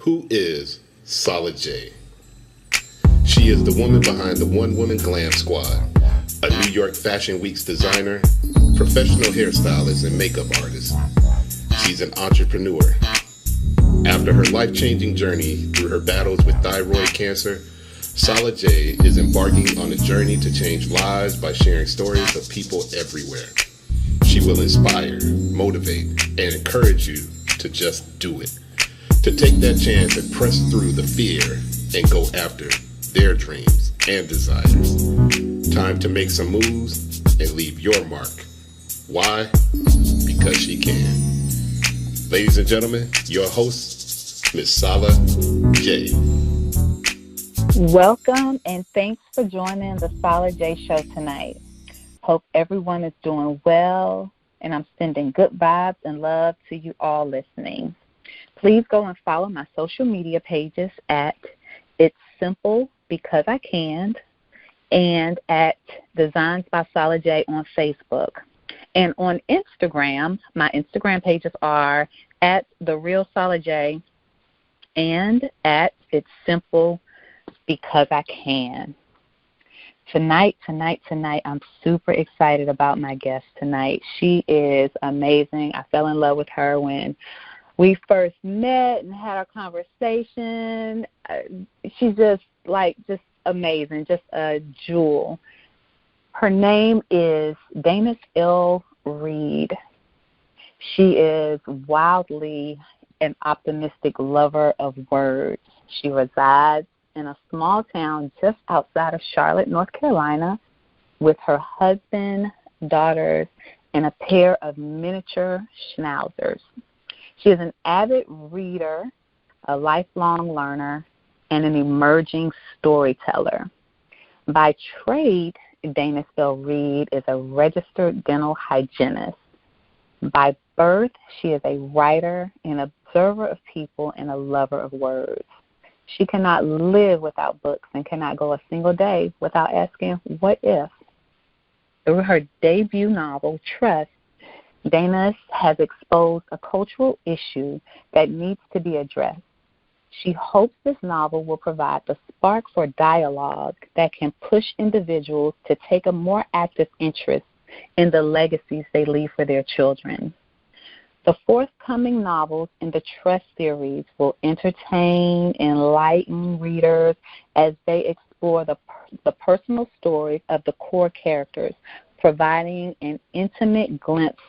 Who is Sala J? She is the woman behind the One Woman Glam Squad, a New York Fashion Week's designer, professional hairstylist, and makeup artist. She's an entrepreneur. After her life-changing journey through her battles with thyroid cancer, Sala J is embarking on a journey to change lives by sharing stories of people everywhere. She will inspire, motivate, and encourage you to just do it. To take that chance and press through the fear and go after their dreams and desires. Time to make some moves and leave your mark. Why? Because she can. Ladies and gentlemen, your host, Miss Sala J. Welcome and thanks for joining the Sala J Show tonight. Hope everyone is doing well, and I'm sending good vibes and love to you all listening. Please go and follow my social media pages at It's Simple Because I Can and at Designs by Sala J on Facebook. And on Instagram, my Instagram pages are at The Real Sala J and at It's Simple Because I Can. Tonight, I'm super excited about my guest tonight. She is amazing. I fell in love with her when we first met and had our conversation. She's just amazing, just a jewel. Her name is Daines L Reed. She is wildly an optimistic lover of words. She resides in a small town just outside of Charlotte, North Carolina, with her husband, daughters, and a pair of miniature schnauzers. She is an avid reader, a lifelong learner, and an emerging storyteller. By trade, Daines L Reed is a registered dental hygienist. By birth, she is a writer, an observer of people, and a lover of words. She cannot live without books and cannot go a single day without asking, what if? Through her debut novel, Trust, Daines has exposed a cultural issue that needs to be addressed. She hopes this novel will provide the spark for dialogue that can push individuals to take a more active interest in the legacies they leave for their children. The forthcoming novels in the Trust series will entertain, enlighten readers as they explore the personal stories of the core characters, providing an intimate glimpse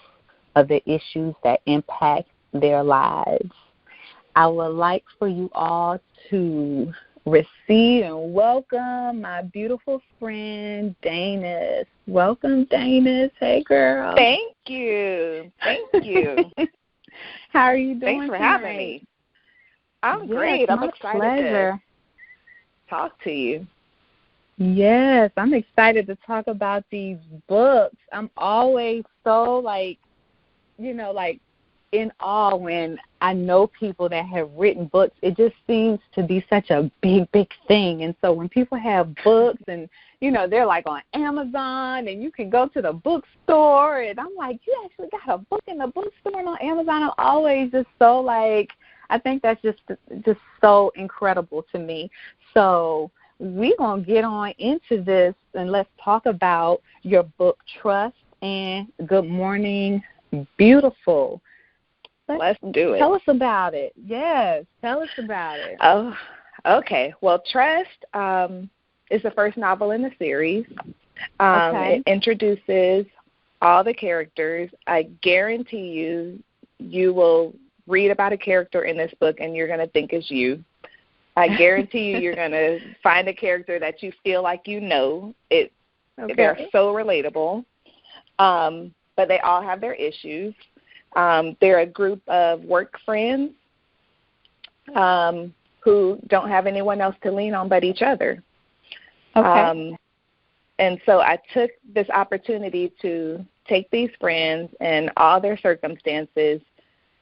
of the issues that impact their lives. I would like for you all to receive and welcome my beautiful friend, Daines. Welcome, Daines. Hey, girl. Thank you. How are you doing? Thanks for tonight? having me. I'm great. I'm excited to talk to you. Yes, I'm excited to talk about these books. I'm always so, in awe when I know people that have written books. It just seems to be such a big, big thing. And so when people have books and, they're like on Amazon and you can go to the bookstore, and I'm like, you actually got a book in the bookstore and on Amazon. I'm always just so I think that's just so incredible to me. So we're going to get on into this and let's talk about your book, Trust, and Good Morning, Beautiful. Let's do it. Tell us about it. Yes, tell us about it. Oh, okay. Well, Trust is the first novel in the series. Okay. It introduces all the characters. I guarantee you will read about a character in this book and you're going to think it's you. I guarantee you're going to find a character that you feel like you know. They're so relatable, but they all have their issues. They're a group of work friends who don't have anyone else to lean on but each other. Okay. And so I took this opportunity to take these friends and all their circumstances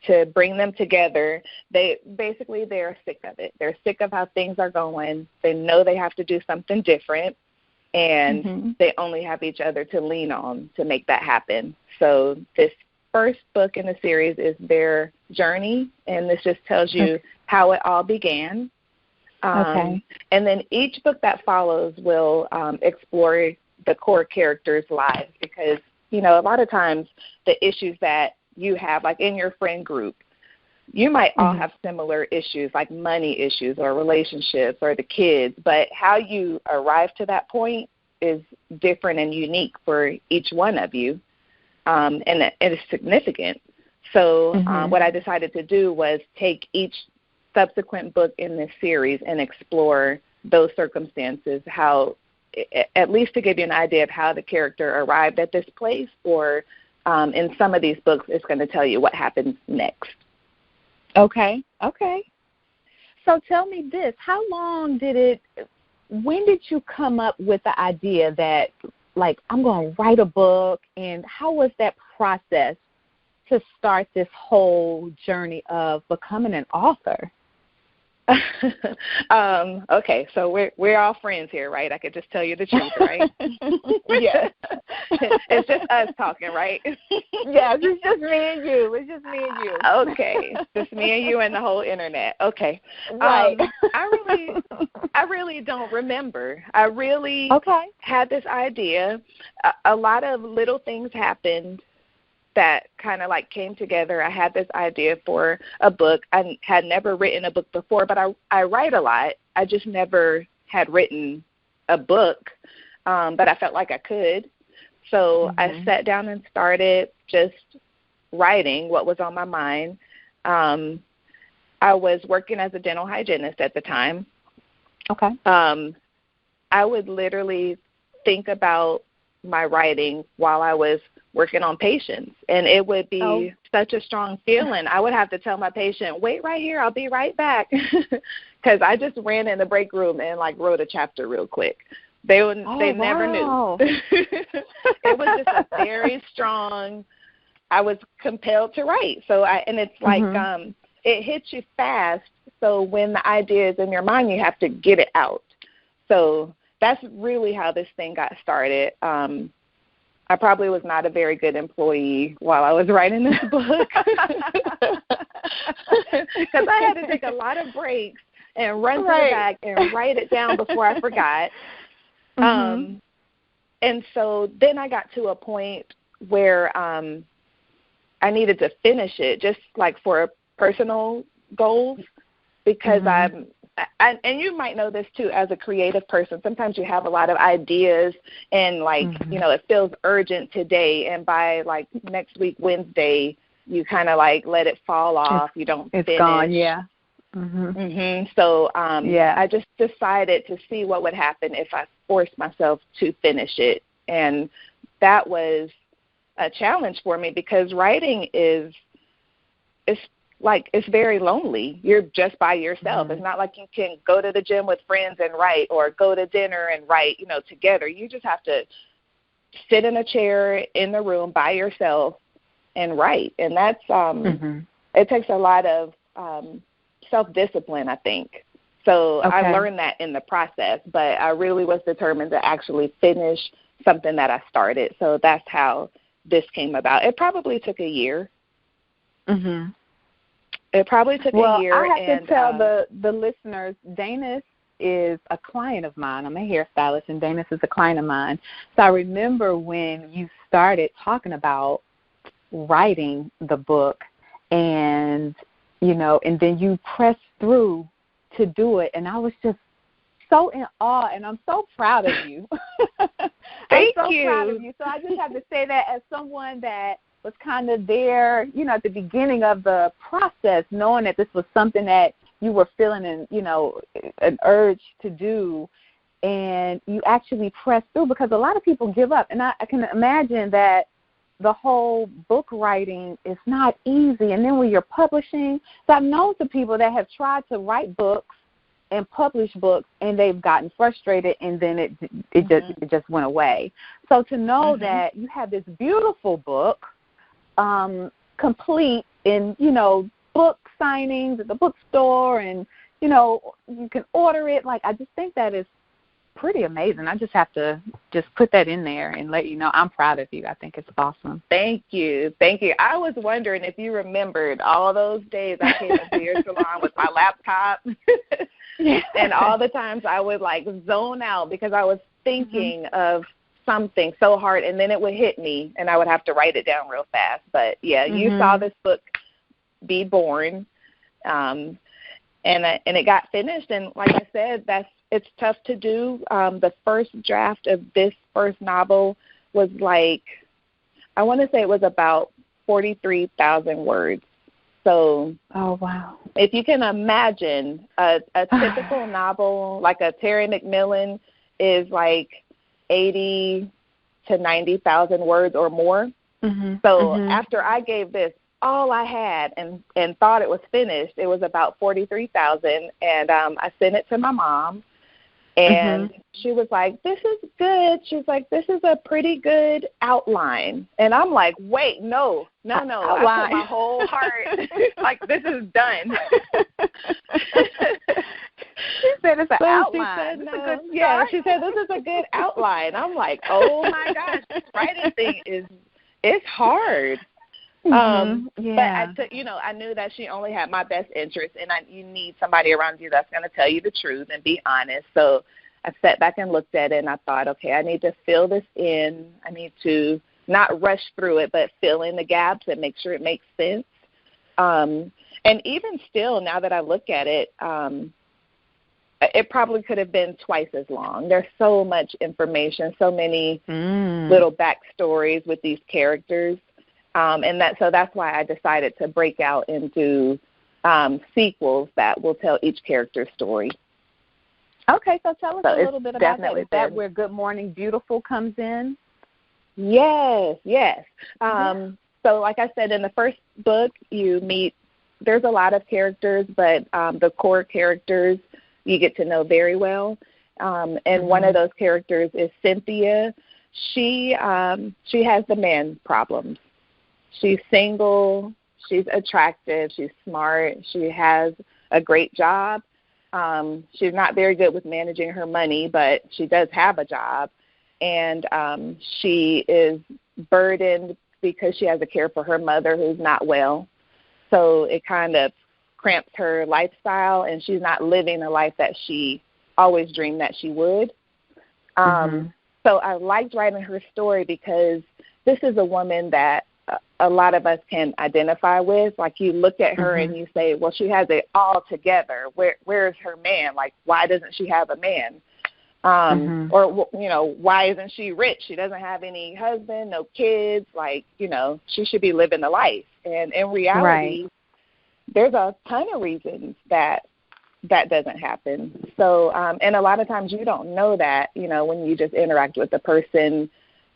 to bring them together. They're sick of it. They're sick of how things are going. They know they have to do something different, and they only have each other to lean on to make that happen. So this first book in the series is their journey, and this just tells you how it all began. Okay. And then each book that follows will explore the core characters' lives because, you know, a lot of times the issues that you have, like in your friend group, you might all have similar issues, like money issues or relationships or the kids, but how you arrive to that point is different and unique for each one of you, and it is significant. So what I decided to do was take each subsequent book in this series and explore those circumstances, how, at least to give you an idea of how the character arrived at this place, or in some of these books, it's going to tell you what happens next. Okay. So tell me this, when did you come up with the idea that, like, I'm going to write a book, and how was that process to start this whole journey of becoming an author? Okay, so we're all friends here, right? I could just tell you the truth, right? Yeah. It's just us talking, right? Yes, it's just me and you. Okay, just me and you and the whole internet. Okay. Right. I really don't remember. I really had this idea. A lot of little things happened that kind of like came together. I had this idea for a book. I had never written a book before, but I write a lot. I just never had written a book, but I felt like I could. So I sat down and started just writing what was on my mind. I was working as a dental hygienist at the time. Okay. I would literally think about my writing while I was working on patients, and it would be such a strong feeling. I would have to tell my patient, wait right here, I'll be right back, because I just ran in the break room and like wrote a chapter real quick. They never knew. It was just a very strong, I was compelled to write. So and it's like it hits you fast, so when the idea is in your mind, you have to get it out. So that's really how this thing got started. I probably was not a very good employee while I was writing this book, because I had to take a lot of breaks and run to the back and write it down before I forgot. And so then I got to a point where I needed to finish it, just like for personal goals, because and you might know this too as a creative person. Sometimes you have a lot of ideas and like, you know, it feels urgent today, and by like next week, Wednesday, you kind of like let it fall off. You don't finish. It's gone, yeah. So I just decided to see what would happen if I forced myself to finish it. And that was a challenge for me, because writing it's very lonely. You're just by yourself. It's not like you can go to the gym with friends and write, or go to dinner and write, you know, together. You just have to sit in a chair in the room by yourself and write. And that's it takes a lot of self-discipline, I think. So I learned that in the process, but I really was determined to actually finish something that I started. So that's how this came about. It probably took a year. It probably took a year. I have to tell the listeners, Daines is a client of mine. I'm a hairstylist, and Daines is a client of mine. So I remember when you started talking about writing the book, and, you know, and then you pressed through to do it, and I was just so in awe, and I'm so proud of you. Thank I'm so you. proud of you. So I just have to say that as someone that was kind of there, you know, at the beginning of the process, knowing that this was something that you were feeling, and, you know, an urge to do, and you actually pressed through, because a lot of people give up. And I can imagine that the whole book writing is not easy. And then when you're publishing, so I've known some people that have tried to write books and publish books, and they've gotten frustrated, and then it just went away. So to know that you have this beautiful book, complete in, you know, book signings at the bookstore, and, you know, you can order it. Like, I just think that is pretty amazing. I just have to just put that in there and let you know I'm proud of you. I think it's awesome. Thank you. Thank you. I was wondering if you remembered all those days I came into your salon with my laptop and all the times I would, like, zone out because I was thinking of something so hard, and then it would hit me, and I would have to write it down real fast. But, yeah, you saw this book be born, and it got finished. And like I said, it's tough to do. The first draft of this first novel was like, I want to say it was about 43,000 words. So, oh wow! If you can imagine a typical novel, like a Terry McMillan, is like 80 to 90,000 words or more. So after I gave this all I had and thought it was finished, it was about 43,000, and I sent it to my mom, and she was like, "This is good." She's like, "This is a pretty good outline," and I'm like, "Wait, no, I put my whole heart like, this is done." She said it's an outline. She said, no. She said this is a good outline. I'm like, oh my gosh, this writing thing it's hard. But I took, I knew that she only had my best interest, and you need somebody around you that's going to tell you the truth and be honest. So I sat back and looked at it, and I thought, okay, I need to fill this in. I need to not rush through it, but fill in the gaps and make sure it makes sense. And even still, now that I look at it, it probably could have been twice as long. There's so much information, so many little backstories with these characters. And that's why I decided to break out into sequels that will tell each character's story. Okay, so tell us a little bit about that. Is that where Good Morning Beautiful comes in? Yes. So like I said, in the first book, there's a lot of characters, but the core characters you get to know very well. And one of those characters is Cynthia. She has the man problems. She's single, she's attractive, she's smart, she has a great job. She's not very good with managing her money, but she does have a job. And she is burdened because she has to care for her mother who's not well. So it kind of cramps her lifestyle, and she's not living the life that she always dreamed that she would. So I liked writing her story because this is a woman that a lot of us can identify with. Like, you look at her and you say, well, she has it all together. Where's her man? Like, why doesn't she have a man? Or, why isn't she rich? She doesn't have any husband, no kids. Like, she should be living the life. And in reality, there's a ton of reasons that doesn't happen. So, and a lot of times you don't know that, when you just interact with the person,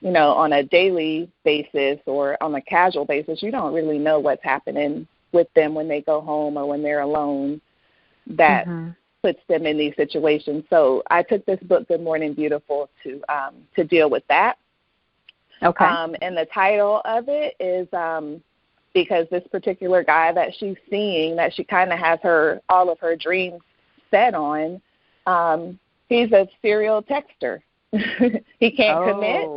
on a daily basis or on a casual basis. You don't really know what's happening with them when they go home or when they're alone that puts them in these situations. So I took this book, Good Morning Beautiful, to deal with that. Okay. And the title of it is because this particular guy that she's seeing, that she kind of has all of her dreams set on, he's a serial texter. He can't commit,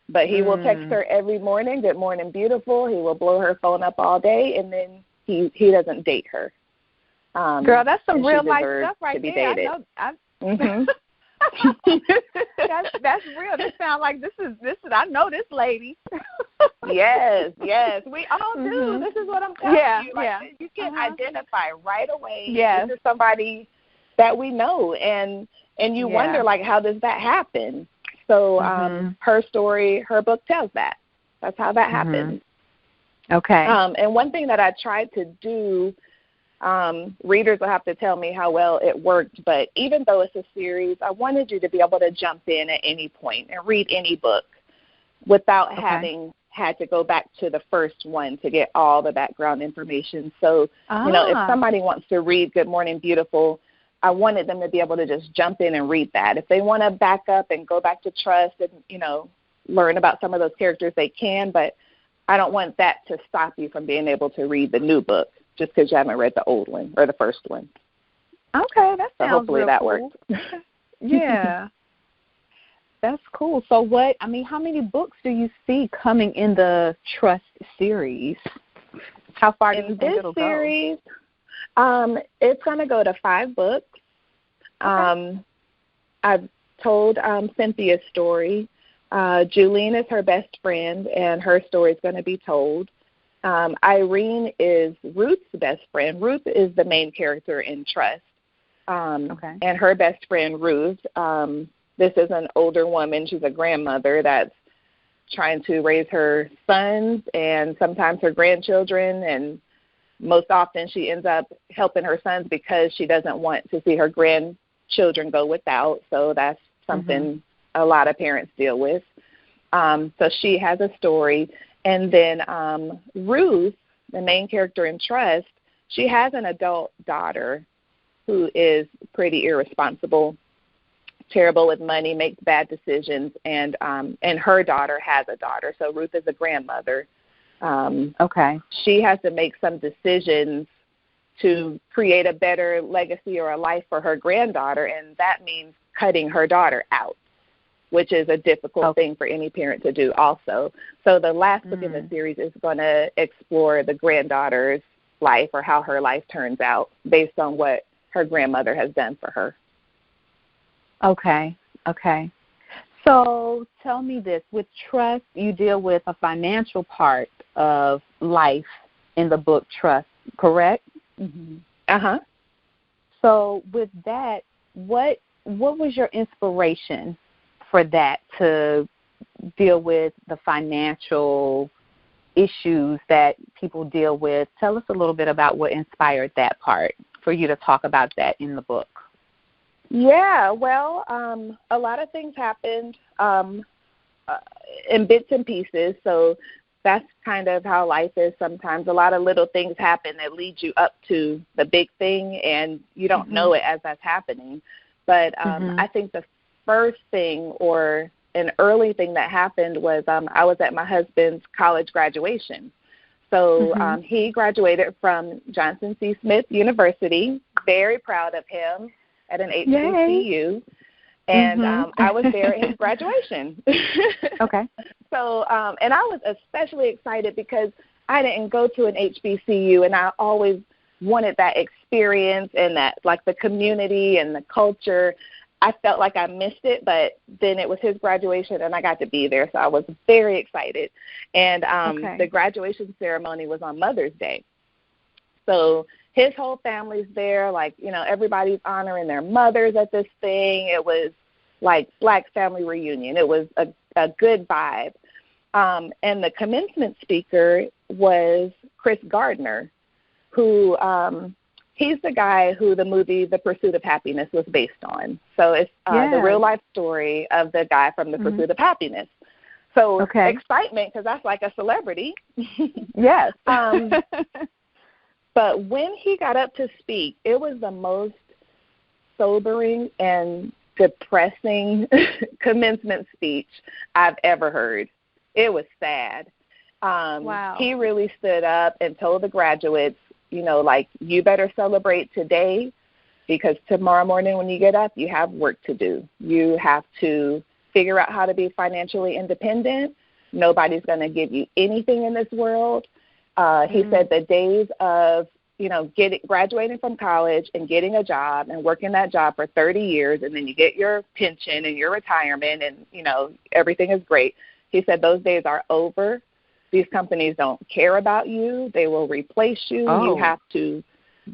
but he will text her every morning, "Good morning, beautiful." He will blow her phone up all day, and then he doesn't date her. Girl, that's some real life stuff right there. That's real. This sounds like this is. I know this lady. Yes, we all do. This is what I'm telling you. Like, you can identify right away. Yes, this is somebody that we know, and you wonder, like, how does that happen? So her story, her book tells that. That's how that happens. Okay. And one thing that I tried to do, readers will have to tell me how well it worked, but even though it's a series, I wanted you to be able to jump in at any point and read any book without having had to go back to the first one to get all the background information. So, if somebody wants to read Good Morning Beautiful, I wanted them to be able to just jump in and read that. If they want to back up and go back to Trust and, learn about some of those characters, they can, but I don't want that to stop you from being able to read the new book just because you haven't read the old one or the first one. Okay, that sounds hopefully real that cool. worked. Yeah. That's cool. So how many books do you see coming in the Trust series? How far do you think it'll go? In this series, it's going to go to 5 books. Okay. I've told Cynthia's story. Julene is her best friend, and her story is going to be told. Irene is Ruth's best friend. Ruth is the main character in Trust. And her best friend, Ruth, this is an older woman. She's a grandmother that's trying to raise her sons and sometimes her grandchildren, and most often she ends up helping her sons because she doesn't want to see her grandchildren go without. So that's something a lot of parents deal with. So she has a story. And then Ruth, the main character in Trust, she has an adult daughter who is pretty irresponsible, terrible with money, makes bad decisions, and her daughter has a daughter. So Ruth is a grandmother. She has to make some decisions to create a better legacy or a life for her granddaughter, and that means cutting her daughter out, which is a difficult thing for any parent to do also. So the last book in the series is going to explore the granddaughter's life, or how her life turns out based on what her grandmother has done for her. Okay. So tell me this. With Trust, you deal with a financial part of life in the book Trust, correct? So with that, what was your inspiration for that, to deal with the financial issues that people deal with? Tell us a little bit about what inspired that part for you to talk about that in the book. Yeah, well, a lot of things happened in bits and pieces, so that's kind of how life is sometimes. A lot of little things happen that lead you up to the big thing, and you don't know it as that's happening. But I think the first thing, or an early thing that happened, was I was at my husband's college graduation. So he graduated from Johnson C. Smith University. Very proud of him, at an HBCU. And I was there at his graduation. So, and I was especially excited because I didn't go to an HBCU, and I always wanted that experience and that, like, the community and the culture. I felt like I missed it, but then it was his graduation, and I got to be there, so I was very excited. And the graduation ceremony was on Mother's Day. So his whole family's there, like, everybody's honoring their mothers at this thing. It was like Black family reunion. It was a good vibe. And the commencement speaker was Chris Gardner, who he's the guy who the movie The Pursuit of Happiness was based on. So it's the real-life story of the guy from The Pursuit of Happiness. So excitement, because that's like a celebrity. Yes. But when he got up to speak, it was the most sobering and depressing commencement speech I've ever heard. It was sad. Wow. He really stood up and told the graduates, like, you better celebrate today, because tomorrow morning when you get up, you have work to do. You have to figure out how to be financially independent. Nobody's going to give you anything in this world. He said the days of, graduating from college and getting a job and working that job for 30 years, and then you get your pension and your retirement and, everything is great. He said those days are over. These companies don't care about you. They will replace you. You have to.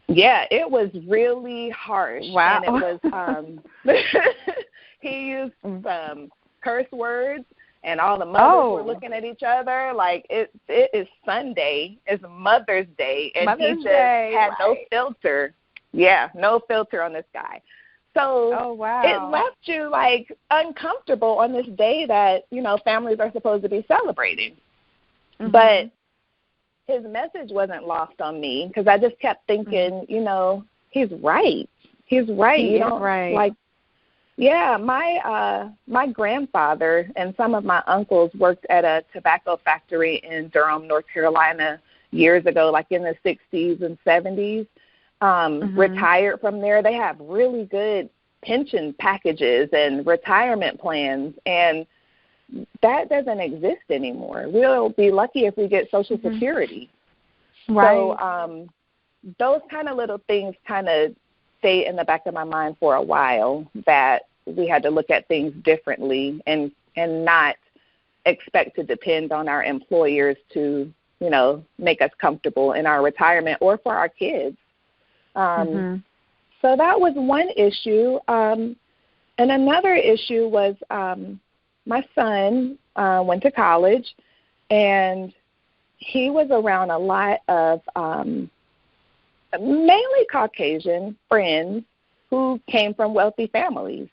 Yeah, it was really harsh. Wow. And it was, he used some curse words. And all the mothers were looking at each other like, it is Sunday. It's Mother's Day. And he just had no filter. Yeah, no filter on this guy. So it left you, like, uncomfortable on this day that, families are supposed to be celebrating. But his message wasn't lost on me, because I just kept thinking, he's right. He's right. He is right. Like, yeah, my grandfather and some of my uncles worked at a tobacco factory in Durham, North Carolina years ago, like in the 60s and 70s, retired from there. They have really good pension packages and retirement plans, and that doesn't exist anymore. We'll be lucky if we get Social Security. Right. So those kind of little things kind of stay in the back of my mind for a while, that we had to look at things differently and not expect to depend on our employers to, you know, make us comfortable in our retirement or for our kids. So that was one issue. And another issue was my son went to college, and he was around a lot of mainly Caucasian friends who came from wealthy families.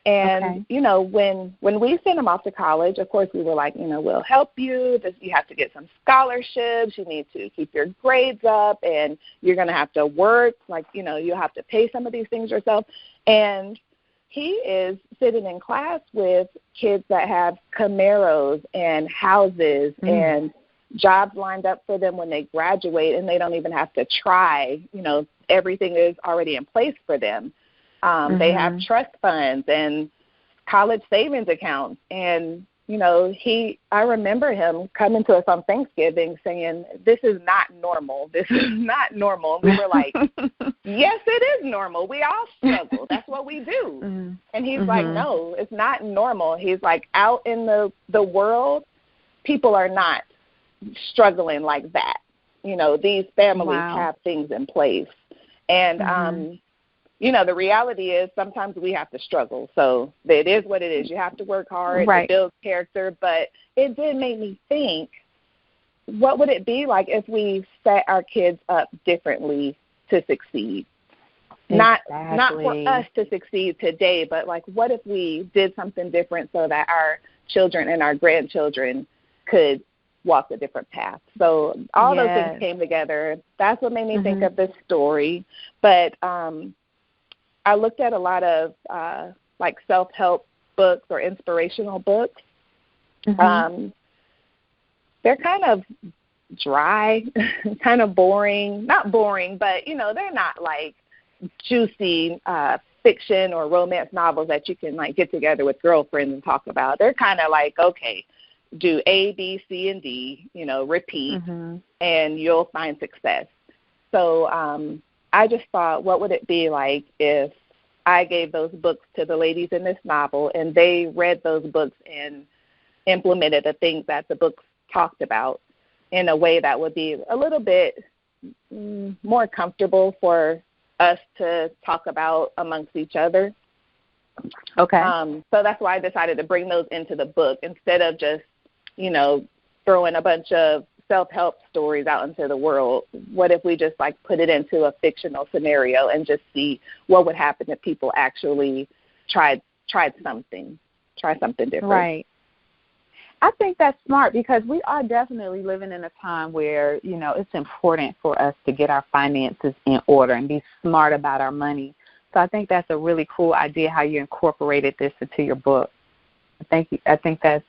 And, you know, when we sent him off to college, of course, we were like, you know, we'll help you. You have to get some scholarships. You need to keep your grades up, and you're going to have to work. Like, you know, you have to pay some of these things yourself. And he is sitting in class with kids that have Camaros and houses and jobs lined up for them when they graduate, and they don't even have to try. You know, everything is already in place for them. They have trust funds and college savings accounts. And, you know, I remember him coming to us on Thanksgiving saying, this is not normal. This is not normal. We were like, yes, it is normal. We all struggle. That's what we do. And he's like, no, it's not normal. He's like, out in the world, people are not struggling like that. You know, these families have things in place. And, you know, the reality is sometimes we have to struggle. So it is what it is. You have to work hard to build character. But it did make me think, what would it be like if we set our kids up differently to succeed? Not for us to succeed today, but like, what if we did something different so that our children and our grandchildren could walk a different path? So all those things came together. That's what made me think of this story. But I looked at a lot of like self-help books or inspirational books. They're kind of dry, kind of boring. Not boring, but, you know, they're not like juicy fiction or romance novels that you can like get together with girlfriends and talk about. They're kind of like, okay, do A, B, C, and D, you know, repeat, and you'll find success. So I just thought, what would it be like if I gave those books to the ladies in this novel, and they read those books and implemented the things that the books talked about in a way that would be a little bit more comfortable for us to talk about amongst each other. Okay. So that's why I decided to bring those into the book instead of just, you know, throwing a bunch of self-help stories out into the world. What if we just like put it into a fictional scenario and just see what would happen if people actually tried something different? Right. I think that's smart, because we are definitely living in a time where, you know, it's important for us to get our finances in order and be smart about our money. So I think that's a really cool idea how you incorporated this into your book. I think that's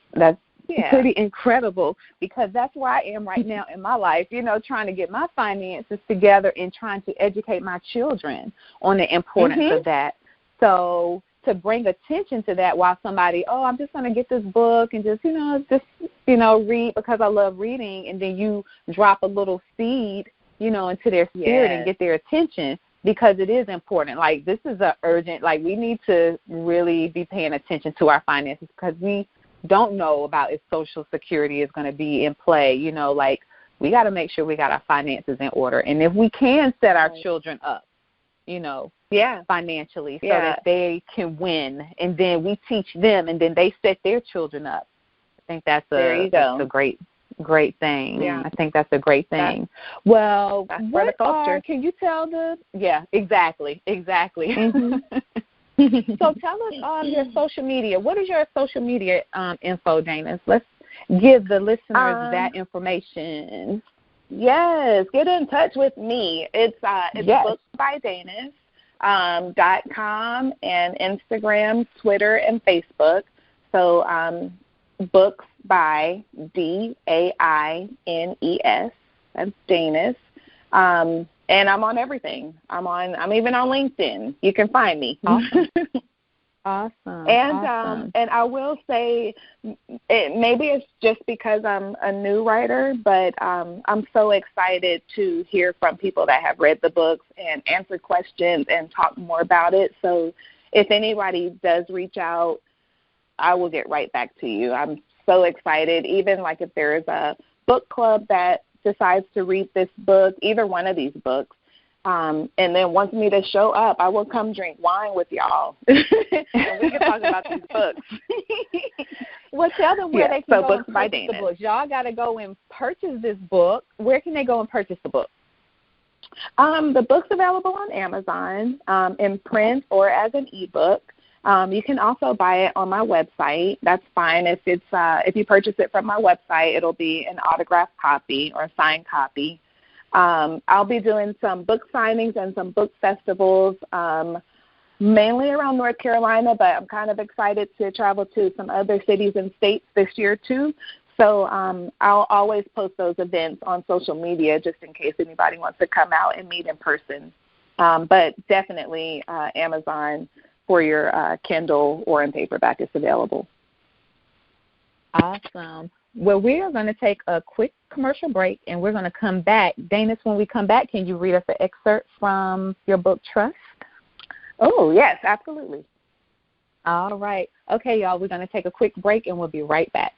pretty incredible, because that's where I am right now in my life, you know, trying to get my finances together and trying to educate my children on the importance of that. So to bring attention to that while somebody, I'm just going to get this book and just read because I love reading, and then you drop a little seed, you know, into their spirit and get their attention, because it is important. Like, this is a urgent, like, we need to really be paying attention to our finances, because we don't know about if Social Security is going to be in play. You know, like, we got to make sure we got our finances in order. And if we can set our children up, you know, financially, so that they can win, and then we teach them, and then they set their children up. I think that's a great thing. Yeah. I think that's a great thing. That's what the culture. Can you tell exactly. So tell us your social media. What is your social media info, Daines? Let's give the listeners that information. Yes, get in touch with me. It's booksbydaines.com and Instagram, Twitter, and Facebook. So books by Daines, that's Daines. And And I'm on everything. I'm even on LinkedIn. You can find me. Awesome. Awesome. And I will say, maybe it's just because I'm a new writer, but I'm so excited to hear from people that have read the books and answer questions and talk more about it. So if anybody does reach out, I will get right back to you. I'm so excited. Even like if there's a book club that decides to read this book, either one of these books, and then wants me to show up, I will come drink wine with y'all, and we can talk about these books. Well, tell them where they can go books and by purchase the Daines. books. Y'all got to go and purchase this book. Where can they go and purchase the book? The book's available on Amazon in print or as an ebook. You can also buy it on my website. That's fine. If you purchase it from my website, it'll be an autographed copy or a signed copy. I'll be doing some book signings and some book festivals, mainly around North Carolina, but I'm kind of excited to travel to some other cities and states this year too. So I'll always post those events on social media just in case anybody wants to come out and meet in person. But definitely Amazon for your Kindle or in paperback is available. Awesome. Well, we are going to take a quick commercial break, and we're going to come back. Daines, when we come back, can you read us an excerpt from your book, Trust? Oh, yes, absolutely. All right. Okay, y'all, we're going to take a quick break, and we'll be right back.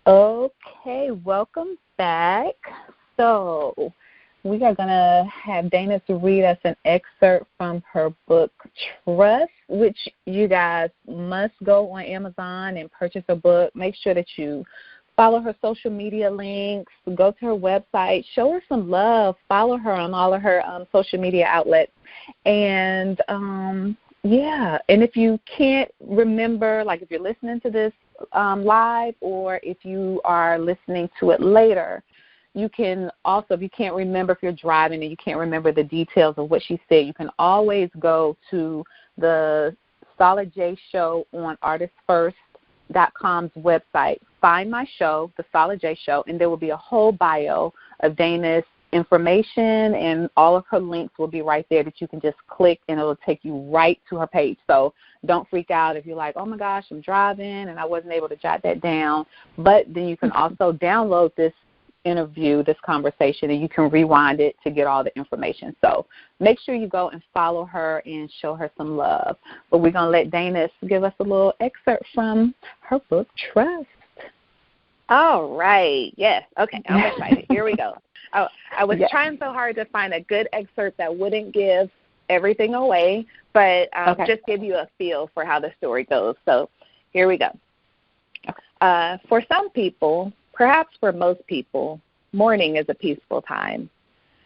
Okay, welcome back. So we are going to have Daines read us an excerpt from her book, Trust, which you guys must go on Amazon and purchase a book. Make sure that you follow her social media links, go to her website, show her some love, follow her on all of her social media outlets. And, and if you can't remember, like if you're listening to this live or if you are listening to it later, you can also, if you can't remember, if you're driving and you can't remember the details of what she said, you can always go to the Sala J Show on artistfirst.com's website. Find my show, the Sala J Show, and there will be a whole bio of Daines' information, and all of her links will be right there that you can just click, and it will take you right to her page. So don't freak out if you're like, oh, my gosh, I'm driving, and I wasn't able to jot that down. But then you can also download this interview, this conversation, and you can rewind it to get all the information. So make sure you go and follow her and show her some love. But we're going to let Daines give us a little excerpt from her book, Trust. All right. Yes. Okay. I'm excited. Here we go. I was trying so hard to find a good excerpt that wouldn't give everything away, but just give you a feel for how the story goes. So here we go. For some people, perhaps for most people, morning is a peaceful time.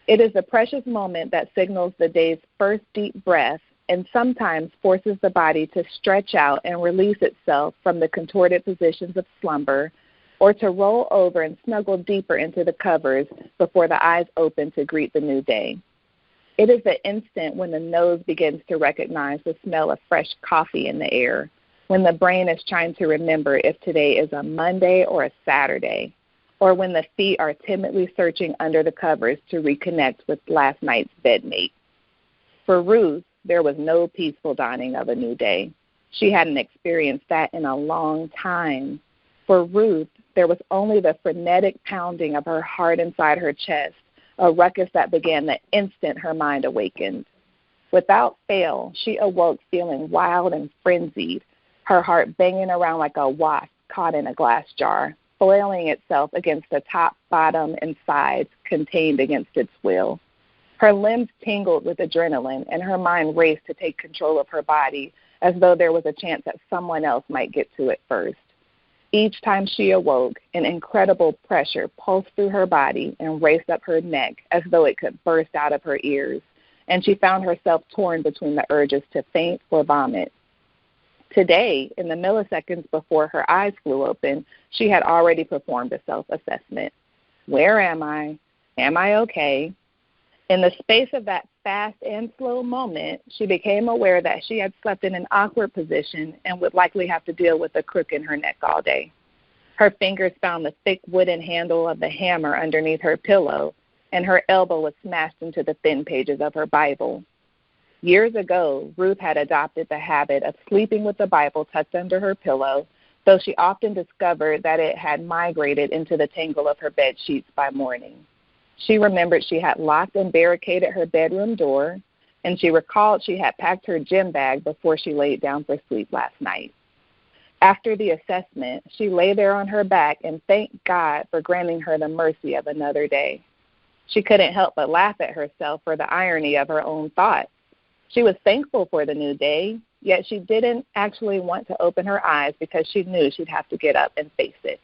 It is a precious moment that signals the day's first deep breath and sometimes forces the body to stretch out and release itself from the contorted positions of slumber, or to roll over and snuggle deeper into the covers before the eyes open to greet the new day. It is the instant when the nose begins to recognize the smell of fresh coffee in the air, when the brain is trying to remember if today is a Monday or a Saturday, or when the feet are timidly searching under the covers to reconnect with last night's bedmate. For Ruth, there was no peaceful dawning of a new day. She hadn't experienced that in a long time. For Ruth, there was only the frenetic pounding of her heart inside her chest, a ruckus that began the instant her mind awakened. Without fail, she awoke feeling wild and frenzied, her heart banging around like a wasp caught in a glass jar, flailing itself against the top, bottom, and sides contained against its will. Her limbs tingled with adrenaline, and her mind raced to take control of her body as though there was a chance that someone else might get to it first. Each time she awoke, an incredible pressure pulsed through her body and raced up her neck as though it could burst out of her ears, and she found herself torn between the urges to faint or vomit. Today, in the milliseconds before her eyes flew open, she had already performed a self-assessment. Where am I? Am I okay? In the space of that fast and slow moment, she became aware that she had slept in an awkward position and would likely have to deal with a crook in her neck all day. Her fingers found the thick wooden handle of the hammer underneath her pillow, and her elbow was smashed into the thin pages of her Bible. Years ago, Ruth had adopted the habit of sleeping with the Bible tucked under her pillow, though she often discovered that it had migrated into the tangle of her bed sheets by morning. She remembered she had locked and barricaded her bedroom door, and she recalled she had packed her gym bag before she laid down for sleep last night. After the assessment, she lay there on her back and thanked God for granting her the mercy of another day. She couldn't help but laugh at herself for the irony of her own thoughts. She was thankful for the new day, yet she didn't actually want to open her eyes because she knew she'd have to get up and face it.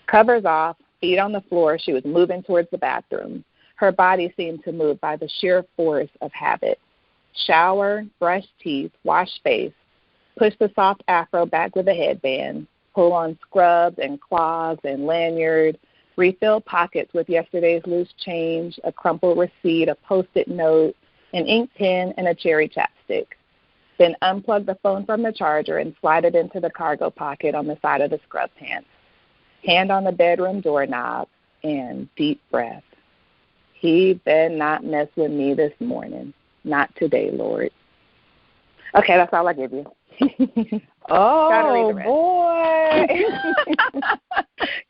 Covers off, feet on the floor, she was moving towards the bathroom. Her body seemed to move by the sheer force of habit. Shower, brush teeth, wash face, push the soft afro back with a headband, pull on scrubs and clogs and lanyard, refill pockets with yesterday's loose change, a crumpled receipt, a Post-it note, an ink pen, and a cherry chapstick. Then unplug the phone from the charger and slide it into the cargo pocket on the side of the scrub pants. Hand on the bedroom doorknob, and deep breath. He better not mess with me this morning. Not today, Lord. Okay, that's all I give you. Oh, boy.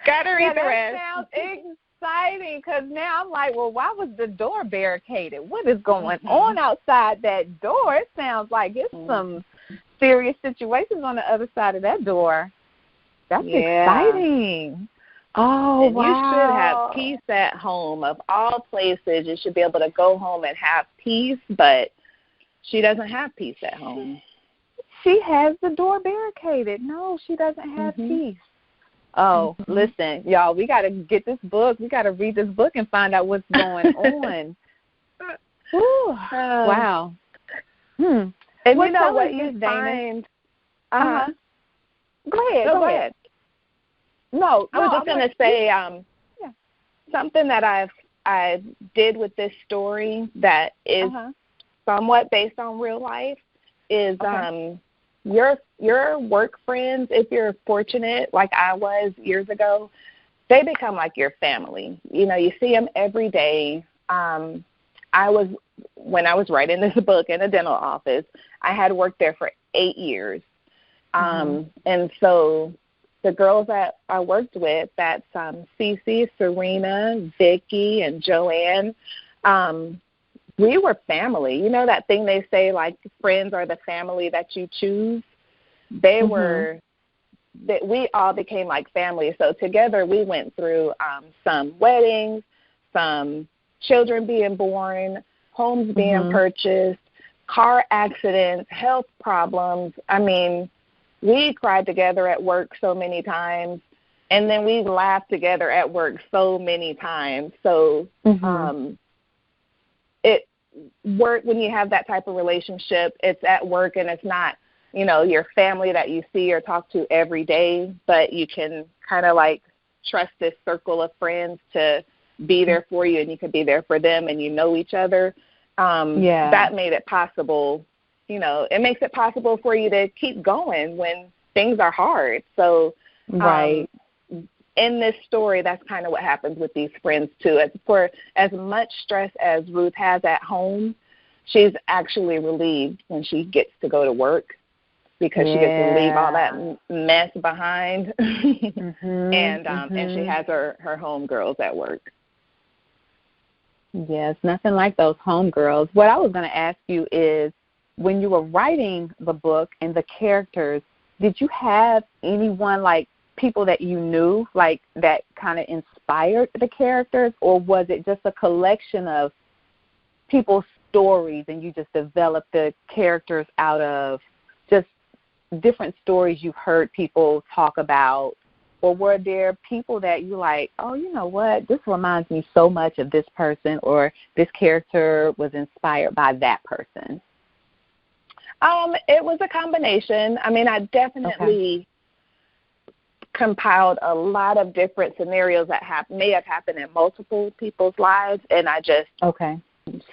Gotta read the rest. That sounds exciting because now I'm like, well, why was the door barricaded? What is going on outside that door? It sounds like it's some serious situations on the other side of that door. That's exciting. Oh, and wow. You should have peace at home. Of all places, you should be able to go home and have peace, but she doesn't have peace at home. She has the door barricaded. No, she doesn't have peace. Oh, listen, y'all, we got to get this book. We got to read this book and find out what's going on. Wow. And well, you know what you Daines? find? Go ahead. Go ahead. No, I was just going to say something that I did with this story that is somewhat based on real life is your work friends, if you're fortunate, like I was years ago, they become like your family. You know, you see them every day. When I was writing this book in a dental office, I had worked there for 8 years. And so the girls that I worked with, that's Cece, Serena, Vicky, and Joanne, we were family. You know that thing they say, like, friends are the family that you choose? They were, we all became like family. So together we went through some weddings, some children being born, homes being purchased, car accidents, health problems. I mean, we cried together at work so many times, and then we laughed together at work so many times. So when you have that type of relationship, it's at work and it's not, you know, your family that you see or talk to every day, but you can kind of like trust this circle of friends to be there for you, and you can be there for them, and you know each other. That made it possible. You know, it makes it possible for you to keep going when things are hard. So in this story, that's kind of what happens with these friends, too. For as much stress as Ruth has at home, she's actually relieved when she gets to go to work because she gets to leave all that mess behind. And she has her home girls at work. Yes, nothing like those home girls. What I was going to ask you is, when you were writing the book and the characters, did you have anyone, like people that you knew, like that kind of inspired the characters, or was it just a collection of people's stories and you just developed the characters out of just different stories you've heard people talk about? Or were there people that you like, oh, you know what, this reminds me so much of this person, or this character was inspired by that person? It was a combination. I mean, I definitely compiled a lot of different scenarios that may have happened in multiple people's lives, and I just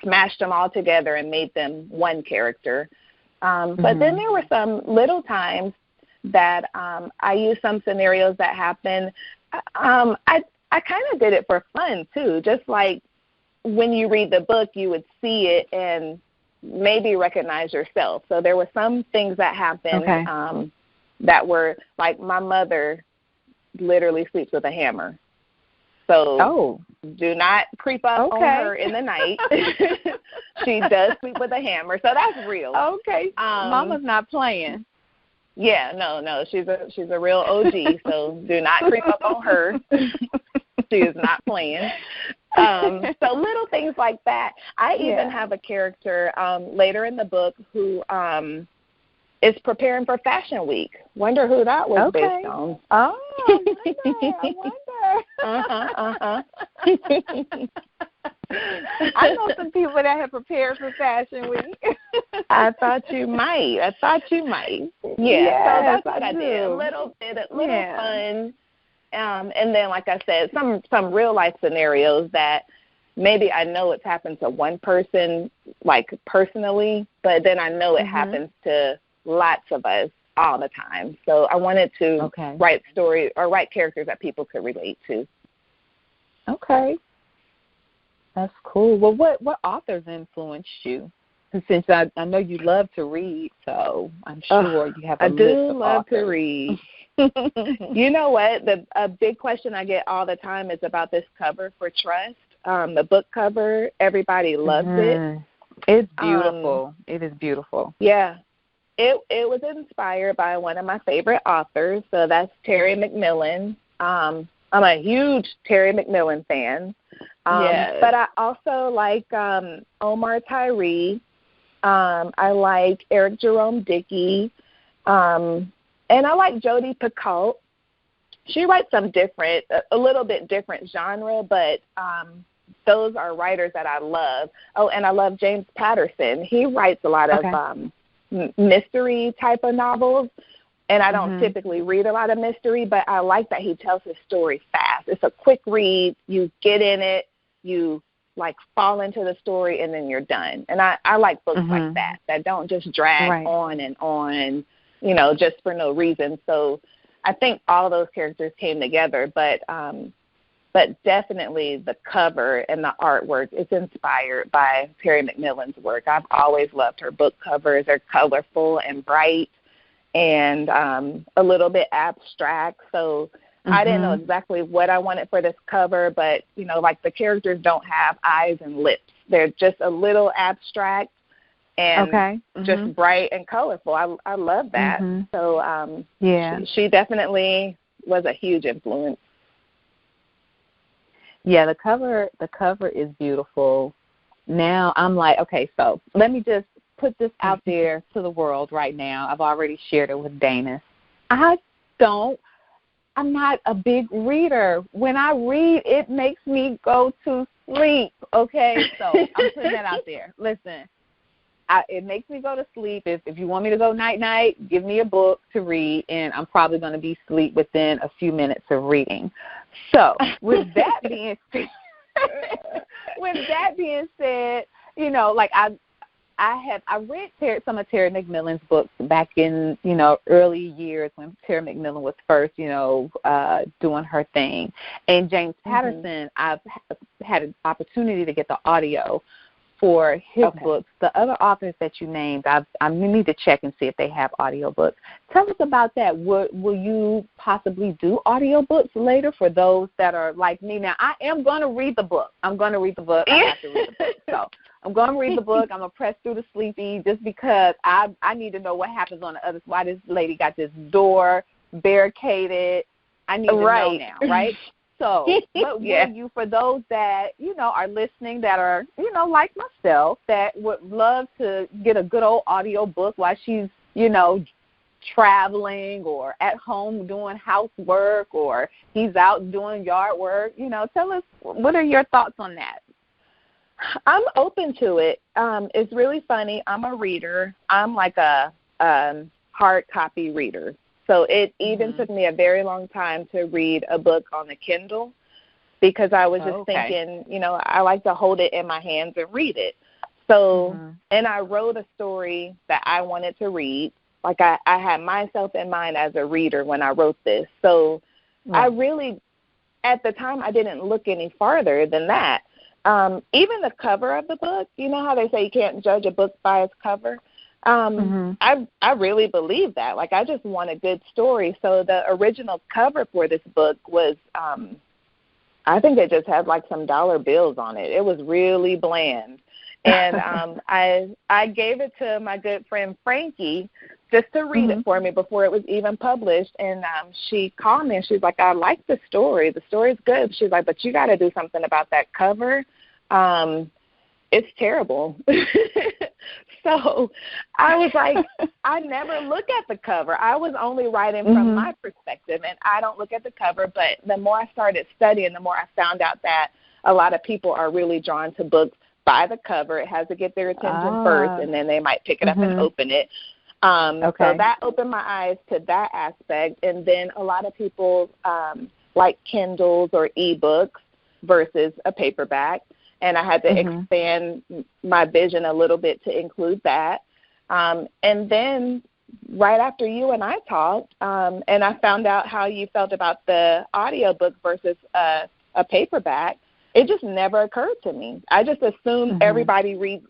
smashed them all together and made them one character. But then there were some little times that I used some scenarios that happened. I kind of did it for fun, too. Just like when you read the book, you would see it and maybe recognize yourself. So there were some things that happened that were like my mother literally sleeps with a hammer. So do not creep up on her in the night. She does sleep with a hammer, so that's real. Okay. Mama's not playing. Yeah, no. She's a real OG, so do not creep up on her. She is not playing. So little things like that. I even have a character later in the book who is preparing for Fashion Week. Wonder who that was based on. Oh, I wonder. I know some people that have prepared for Fashion Week. I thought you might. Yeah, so that's what I did. A little fun. And then, like I said, some real-life scenarios that maybe I know it's happened to one person, like personally, but then I know it happens to lots of us all the time. So I wanted to write stories or write characters that people could relate to. Okay. That's cool. Well, what authors influenced you? Since I know you love to read, so I'm sure you have a list of authors. I do love to read. You know what? A big question I get all the time is about this cover for Trust. The book cover, everybody loves it. It's beautiful. It is beautiful. Yeah. It was inspired by one of my favorite authors, so that's Terry McMillan. I'm a huge Terry McMillan fan. But I also like Omar Tyree. I like Eric Jerome Dickey. And I like Jodi Picoult. She writes some a little bit different genre, but those are writers that I love. Oh, and I love James Patterson. He writes a lot of mystery type of novels, and I don't typically read a lot of mystery, but I like that he tells his story fast. It's a quick read. You get in it, you like fall into the story, and then you're done. And I like books like that don't just drag on and on, just for no reason. So I think all of those characters came together, but definitely the cover and the artwork is inspired by Terry McMillan's work. I've always loved her book covers. They're colorful and bright and a little bit abstract. So I didn't know exactly what I wanted for this cover, but, like the characters don't have eyes and lips. They're just a little abstract and just bright and colorful. I love that. So she definitely was a huge influence. Yeah, the cover is beautiful. Now I'm like, okay, so let me just put this out there to the world right now. I've already shared it with Daines. I'm not a big reader. When I read, it makes me go to sleep, okay? So I'm putting that out there. Listen, it makes me go to sleep. If you want me to go night-night, give me a book to read, and I'm probably going to be asleep within a few minutes of reading. So with that being said, like I read some of Terry McMillan's books back in, early years when Terry McMillan was first, doing her thing. And James Patterson, I've had an opportunity to get the audio for his books. The other authors that you named, I need to check and see if they have audiobooks. Tell us about that. Will you possibly do audiobooks later for those that are like me? Now, I am going to read the book. I have to read the book. So I'm going to read the book. I'm going to press through the sleepy just because I need to know what happens on the other side. Why this lady got this door barricaded. I need to know now, right? So, what will you, for those that, are listening that are, like myself, that would love to get a good old audio book while she's, traveling or at home doing housework or he's out doing yard work, tell us, what are your thoughts on that? I'm open to it. It's really funny. I'm a reader. I'm like a hard copy reader. So it even took me a very long time to read a book on the Kindle. because I was just thinking, you know, I like to hold it in my hands and read it. So, and I wrote a story that I wanted to read. Like I had myself in mind as a reader when I wrote this. So I really, at the time, I didn't look any farther than that. Even the cover of the book, you know how they say you can't judge a book by its cover? I really believe that. Like, I just want a good story. So the original cover for this book was, I think it just had like some dollar bills on it. It was really bland. And I gave it to my good friend Frankie just to read it for me before it was even published. And she called me and she's like, I like the story. The story's good. She's like, but you got to do something about that cover. It's terrible. So I was like, I never look at the cover. I was only writing from my perspective, and I don't look at the cover. But the more I started studying, the more I found out that a lot of people are really drawn to books by the cover. It has to get their attention first, and then they might pick it up and open it. So that opened my eyes to that aspect. And then a lot of people like Kindles or ebooks versus a paperback. And I had to expand my vision a little bit to include that. And then right after you and I talked, and I found out how you felt about the audiobook versus a paperback, it just never occurred to me. I just assumed everybody reads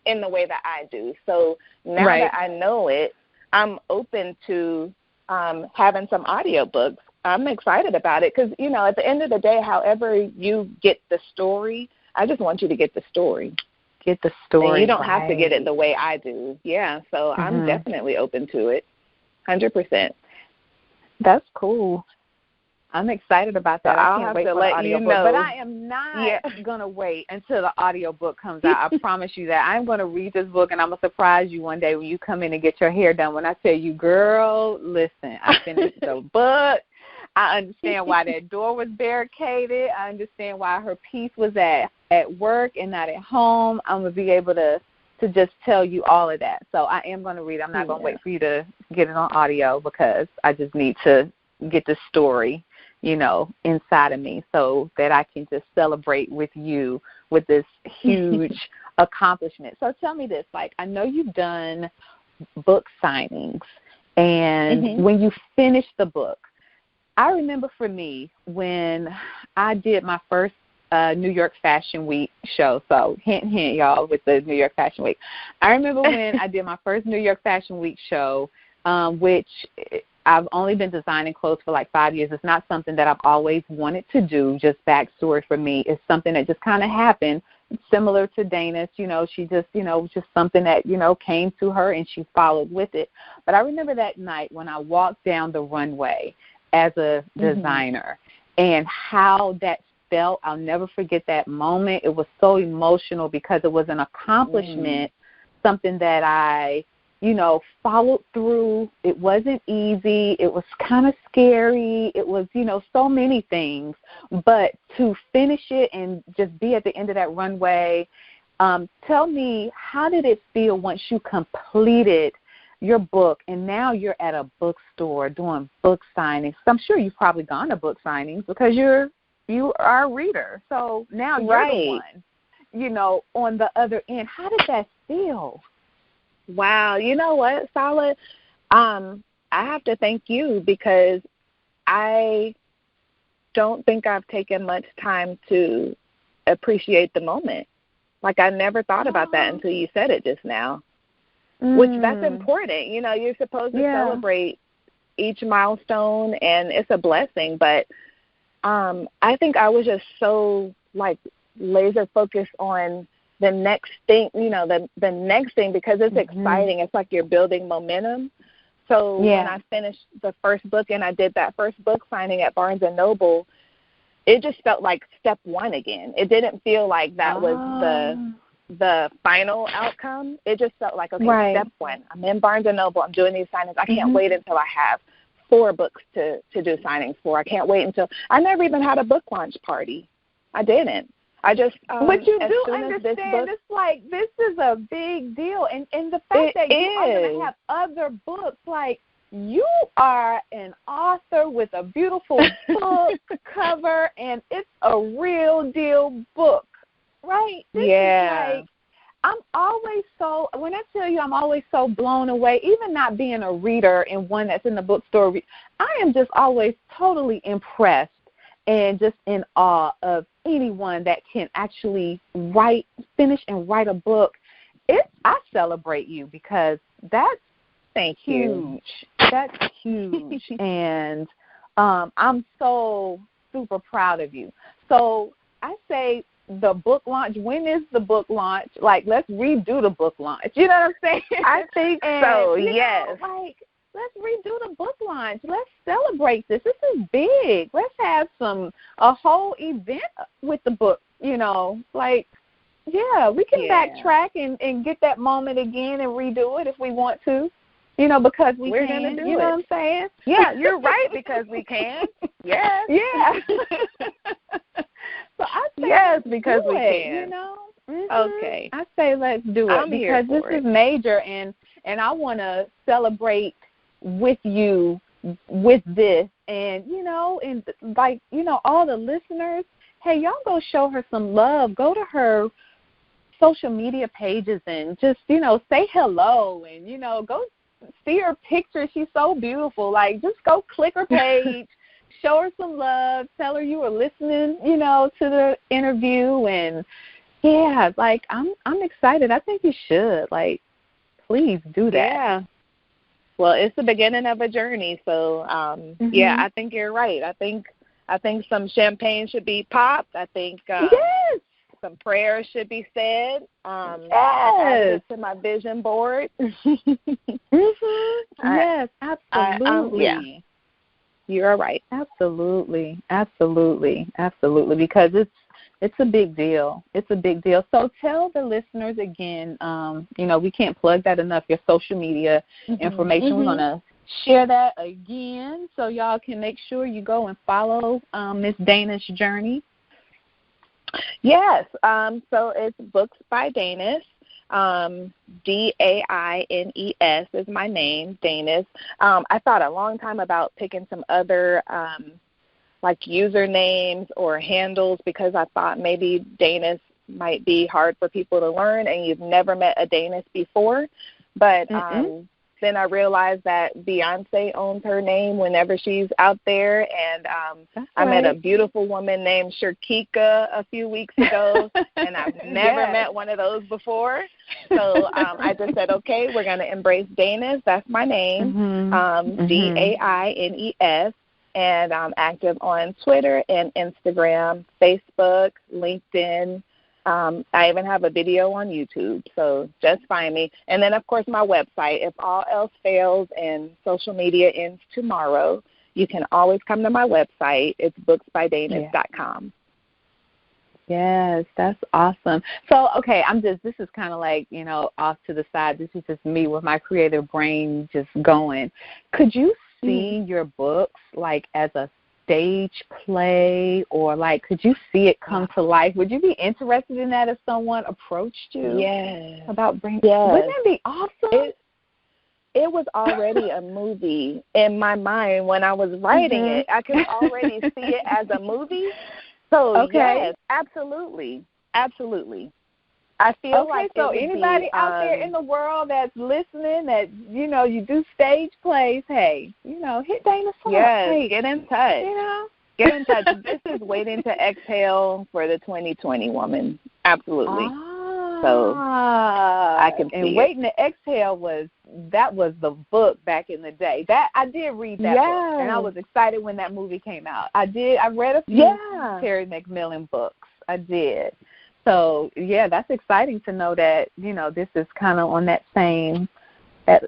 in the way that I do. So now that I know it, I'm open to having some audiobooks. I'm excited about it because, you know, at the end of the day, however you get the story, I just want you to get the story. Get the story. And you don't have to get it the way I do. Yeah, so I'm definitely open to it, 100%. That's cool. I'm excited about that. So I can't wait for the audiobook. But I am not going to wait until the audiobook comes out. I promise you that. I'm going to read this book, and I'm going to surprise you one day when you come in and get your hair done. When I tell you, girl, listen, I finished the book. I understand why that door was barricaded. I understand why her piece was at work and not at home. I'm going to be able to just tell you all of that. So I am going to read. I'm not going to wait for you to get it on audio because I just need to get the story, you know, inside of me so that I can just celebrate with you with this huge accomplishment. So tell me this, like, I know you've done book signings, and when you finish the book, I remember for me when I did my first New York Fashion Week show, so hint, hint, y'all, with the New York Fashion Week. I remember when I did my first New York Fashion Week show, which I've only been designing clothes for like 5 years. It's not something that I've always wanted to do, just backstory for me. It's something that just kind of happened, similar to Daines. You know, she just, you know, just something that, you know, came to her and she followed with it. But I remember that night when I walked down the runway as a designer and how that felt. I'll never forget that moment. It was so emotional because it was an accomplishment, something that I, you know, followed through. It wasn't easy. It was kind of scary. It was, you know, so many things. But to finish it and just be at the end of that runway, tell me, how did it feel once you completed your book and now you're at a bookstore doing book signings? I'm sure you've probably gone to book signings because you are a reader. So now you're the one, you know, on the other end. How did that feel? Wow. You know what, Sala? I have to thank you because I don't think I've taken much time to appreciate the moment. Like, I never thought about that until you said it just now, which that's important. You know, you're supposed to celebrate each milestone, and it's a blessing. But I think I was just so, like, laser focused on the next thing, you know, the next thing, because it's exciting. It's like you're building momentum. So when I finished the first book and I did that first book signing at Barnes & Noble, it just felt like step one again. It didn't feel like that was the final outcome. It just felt like, okay, step one. I'm in Barnes & Noble. I'm doing these signings. I can't wait until I have 4 books to do signings for. I can't wait until – I never even had a book launch party. I didn't. I just but you do understand, it's like, this is a big deal. And the fact that you are going to have other books, like, you are an author with a beautiful book cover, and it's a real deal book, right? This is like, I'm always so, when I tell you I'm always so blown away, even not being a reader and one that's in the bookstore, I am just always totally impressed and just in awe of anyone that can actually finish and write a book. I celebrate you because that's huge. That's huge. And I'm so super proud of you. So I say, the book launch, when is the book launch? Like, let's redo the book launch. You know what I'm saying? I think so, yes. Like, let's redo the book launch. Let's celebrate this. This is big. Let's have a whole event with the book, you know. Like, yeah, we can backtrack and get that moment again and redo it if we want to. You know, because we're going to do it. You know what I'm saying? Yeah, you're right, because we can. Yes. Yeah. So I say yes, because we can. You know? Okay. I say let's do it because this is major, and I want to celebrate with you with this, and you know, and like, you know, all the listeners. Hey, y'all go show her some love. Go to her social media pages and just, you know, say hello, and you know, go see her picture. She's so beautiful. Like, just go click her page. Show her some love. Tell her you were listening, you know, to the interview. And, yeah, like, I'm excited. I think you should. Like, please do that. Yeah. Well, it's the beginning of a journey. So, yeah, I think you're right. I think some champagne should be popped. I think some prayers should be said. Add it to my vision board. Yes, absolutely. Yeah. You're right. Absolutely. Because it's a big deal. It's a big deal. So tell the listeners again, you know, we can't plug that enough, your social media information. We're going to share that again so y'all can make sure you go and follow Miss Daines' journey. Yes. So it's Books by Daines. Daines is my name, Daines. I thought a long time about picking some other like usernames or handles, because I thought maybe Daines might be hard for people to learn and you've never met a Daines before. But then I realized that Beyonce owns her name whenever she's out there, and I met a beautiful woman named Shirkika a few weeks ago, and I've never met one of those before. So I just said, okay, we're going to embrace Daines. That's my name, Daines, and I'm active on Twitter and Instagram, Facebook, LinkedIn. I even have a video on YouTube, so just find me. And then, of course, my website. If all else fails and social media ends tomorrow, you can always come to my website. It's booksbydaines.com. Yes, that's awesome. So, okay, this is kind of like, you know, off to the side. This is just me with my creative brain just going. Could you see your books like as a stage play, or like could you see it come to life? Would you be interested in that if someone approached you about bringing? Wouldn't that be awesome? It was already a movie in my mind when I was writing it. I could already see it as a movie. So yes, absolutely. I feel like so anybody out there in the world that's listening, that, you know, you do stage plays, hey, you know, hit Daines up. Yes, hey, get in touch. You know, get in touch. This is Waiting to Exhale for the 2020 woman. Absolutely. So I can see and Waiting to Exhale was the book back in the day. That I did read that book, and I was excited when that movie came out. I read a few Terry McMillan books. I did. So, yeah, that's exciting to know that, you know, this is kind of on that same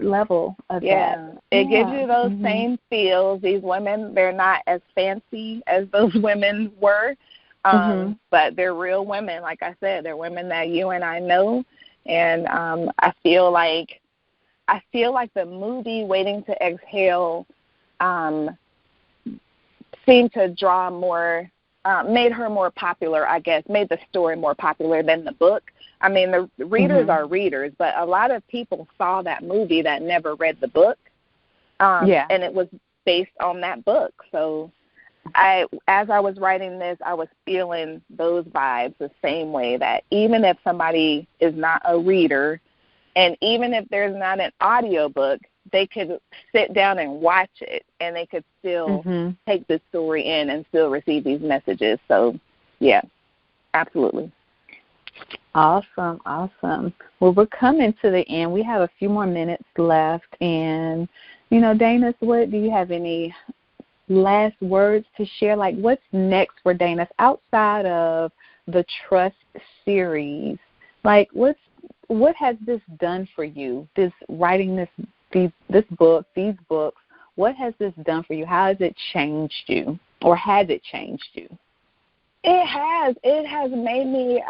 level of that. It gives you those same feels. These women, they're not as fancy as those women were, but they're real women. Like I said, they're women that you and I know. And I feel like the movie Waiting to Exhale seemed to draw more, made her more popular, I guess, made the story more popular than the book. I mean, the readers are readers, but a lot of people saw that movie that never read the book, and it was based on that book. So as I was writing this, I was feeling those vibes the same way, that even if somebody is not a reader, and even if there's not an audiobook, they could sit down and watch it, and they could still take the story in and still receive these messages. So, yeah, absolutely. Awesome, awesome. Well, we're coming to the end. We have a few more minutes left. And, Daines, do you have any last words to share? Like, what's next for Daines outside of the Trust series? Like, what has this done for you, this writing these books? What has this done for you? How has it changed you, or has it changed you? It has. It has made me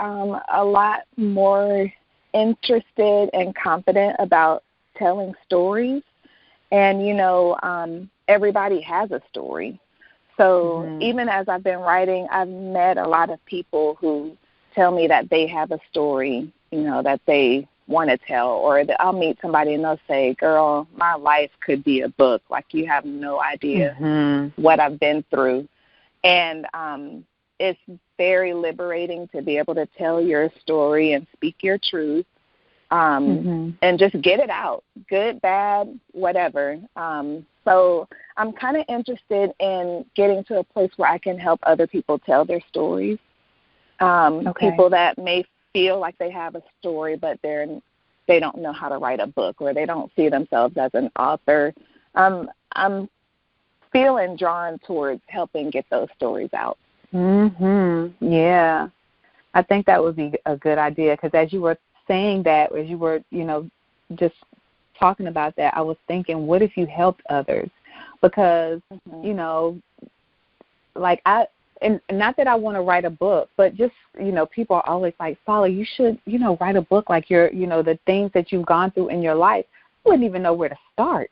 a lot more interested and confident about telling stories. And, everybody has a story. So even as I've been writing, I've met a lot of people who tell me that they have a story, that they want to tell. Or I'll meet somebody and they'll say, girl, my life could be a book. Like, you have no idea what I've been through. And it's very liberating to be able to tell your story and speak your truth, and just get it out, good, bad, whatever. So I'm kind of interested in getting to a place where I can help other people tell their stories, people that may feel like they have a story, but they don't know how to write a book, or they don't see themselves as an author. I'm feeling drawn towards helping get those stories out. Yeah. I think that would be a good idea, because as you were saying that, as you were, just talking about that, I was thinking, what if you helped others? Because, like and not that I want to write a book, but just, people are always like, Sala, you should, write a book, like the things that you've gone through in your life. I wouldn't even know where to start.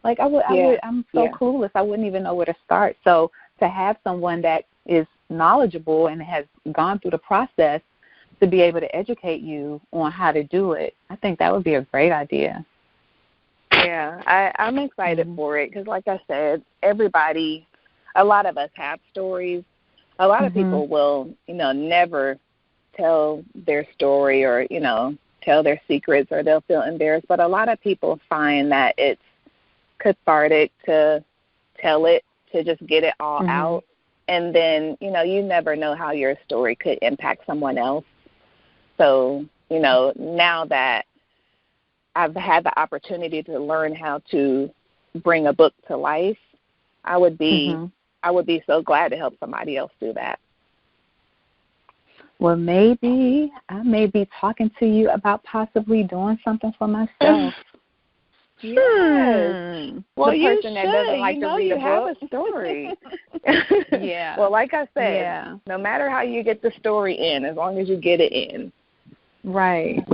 Like I'm so clueless. I wouldn't even know where to start. So to have someone that is knowledgeable and has gone through the process to be able to educate you on how to do it, I think that would be a great idea. Yeah, I'm excited for it, because like I said, a lot of us have stories. A lot of people will, never tell their story, or, tell their secrets, or they'll feel embarrassed. But a lot of people find that it's cathartic to tell it, to just get it all out. And then, you never know how your story could impact someone else. So, now that I've had the opportunity to learn how to bring a book to life, I would be so glad to help somebody else do that. Well, maybe I may be talking to you about possibly doing something for myself. Yes. Well, you should. That doesn't like to read you a have book. a story. Yeah. Well, like I said, no matter how you get the story in, as long as you get it in. Right.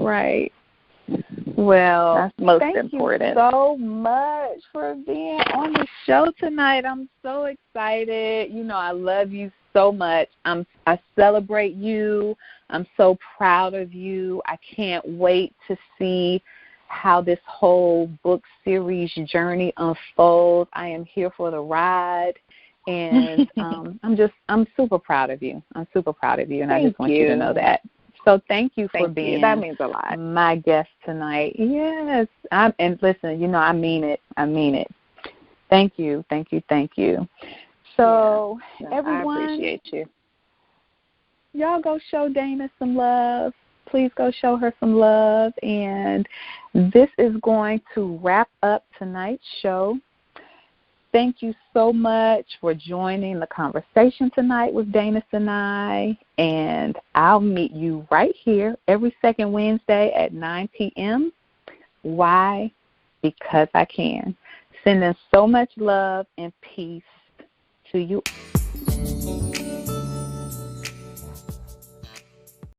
Well, that's most Thank important. you so much for being on the show tonight. I'm so excited. I love you so much. I celebrate you. I'm so proud of you. I can't wait to see how this whole book series journey unfolds. I am here for the ride, and I'm super proud of you. I'm super proud of you, and I just want you to know that. So thank you for being that means a lot. my guest tonight. Yes. And listen, I mean it. Thank you. So, everyone, I appreciate you. Y'all go show Daines some love. Please go show her some love. And this is going to wrap up tonight's show. Thank you so much for joining the conversation tonight with Daines and I. And I'll meet you right here every second Wednesday at 9 p.m. Why? Because I can. Sending so much love and peace to you.